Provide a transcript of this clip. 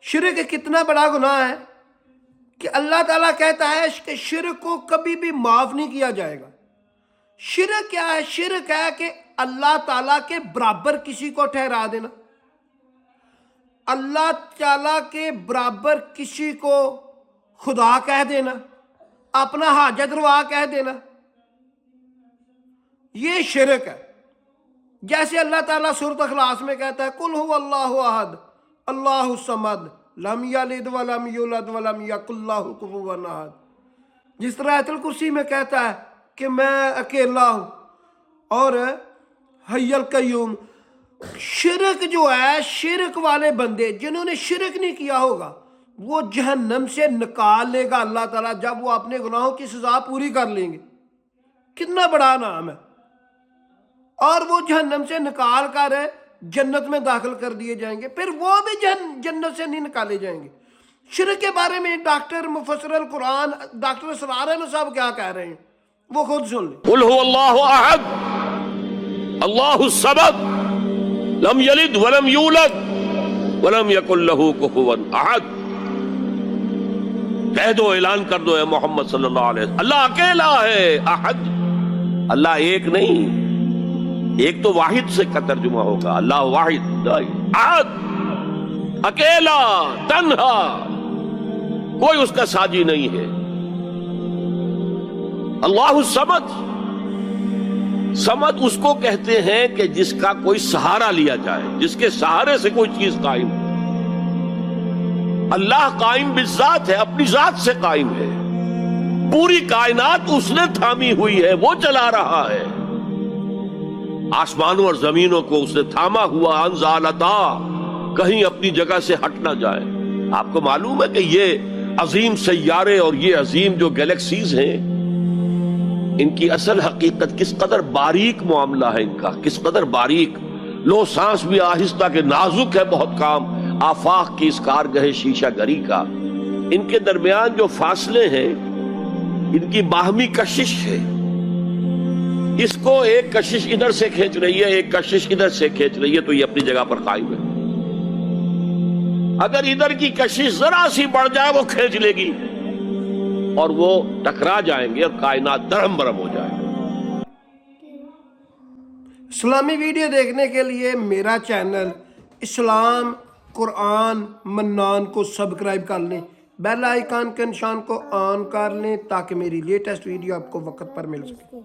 شرک کتنا بڑا گناہ ہے کہ اللہ تعالیٰ کہتا ہے کہ شرک کو کبھی بھی معاف نہیں کیا جائے گا۔ شرک کیا ہے؟ شرک ہے کہ اللہ تعالیٰ کے برابر کسی کو ٹھہرا دینا، اللہ تعالیٰ کے برابر کسی کو خدا کہہ دینا، اپنا حاجت روا کہہ دینا، یہ شرک ہے۔ جیسے اللہ تعالیٰ سورۃ اخلاص میں کہتا ہے قل هو اللہ احد اللہ الصمد لم یلد ولم یولد ولم یکن لہ کفوا احد، جس طرح آیت الکرسی میں کہتا ہے کہ میں اکیلا ہوں اور حی القیوم۔ شرک جو ہے، شرک والے بندے جنہوں نے شرک نہیں کیا ہوگا وہ جہنم سے نکال لے گا اللہ تعالیٰ جب وہ اپنے گناہوں کی سزا پوری کر لیں گے۔ کتنا بڑا نام ہے۔ اور وہ جہنم سے نکال کر جنت میں داخل کر دیے جائیں گے، پھر وہ بھی جنت سے نہیں نکالے جائیں گے۔ شرک کے بارے میں ڈاکٹر مفسر القرآن ڈاکٹر اسرار احمد صاحب کیا کہہ رہے ہیں، وہ خود سن لیں۔ قل هو اللہ احد اللہ الصمد لم یلد ولم یولد ولم یکن لہ کفوا احد۔ کہہ دو، اعلان کر دو اے محمد صلی اللہ علیہ وسلم، اللہ اکیلا ہے، احد، اللہ ایک نہیں، ایک تو واحد سے کا ترجمہ ہوگا، اللہ واحد، احد، اکیلا، تنہا، کوئی اس کا ساجی نہیں ہے۔ اللہ الصمد، صمد اس کو کہتے ہیں کہ جس کا کوئی سہارا لیا جائے، جس کے سہارے سے کوئی چیز قائم ہو۔ اللہ قائم بالذات ہے، اپنی ذات سے قائم ہے، پوری کائنات اس نے تھامی ہوئی ہے، وہ چلا رہا ہے، آسمانوں اور زمینوں کو اس نے تھاما ہوا، انزالتا، کہیں اپنی جگہ سے ہٹ نہ جائے۔ آپ کو معلوم ہے کہ یہ عظیم سیارے اور یہ عظیم جو گیلیکسیز ہیں، ان کی اصل حقیقت کس قدر باریک معاملہ ہے، ان کا کس قدر باریک، لو سانس بھی آہستہ کہ نازک ہے بہت کام، آفاق کی اس کارگہ شیشہ گری کا، ان کے درمیان جو فاصلے ہیں، ان کی باہمی کشش ہے، اس کو ایک کشش ادھر سے کھینچ رہی ہے، ایک کشش ادھر سے کھینچ رہی ہے، تو یہ اپنی جگہ پر قائم ہے۔ اگر ادھر کی کشش ذرا سی بڑھ جائے وہ کھینچ لے گی اور وہ ٹکرا جائیں گے اور کائنات درہم برہم ہو جائے گی۔ اسلامی ویڈیو دیکھنے کے لیے میرا چینل اسلام قرآن منان کو سبسکرائب کر لیں، بیل آئیکن کے نشان کو آن کر لیں تاکہ میری لیٹسٹ ویڈیو آپ کو وقت پر مل سکے۔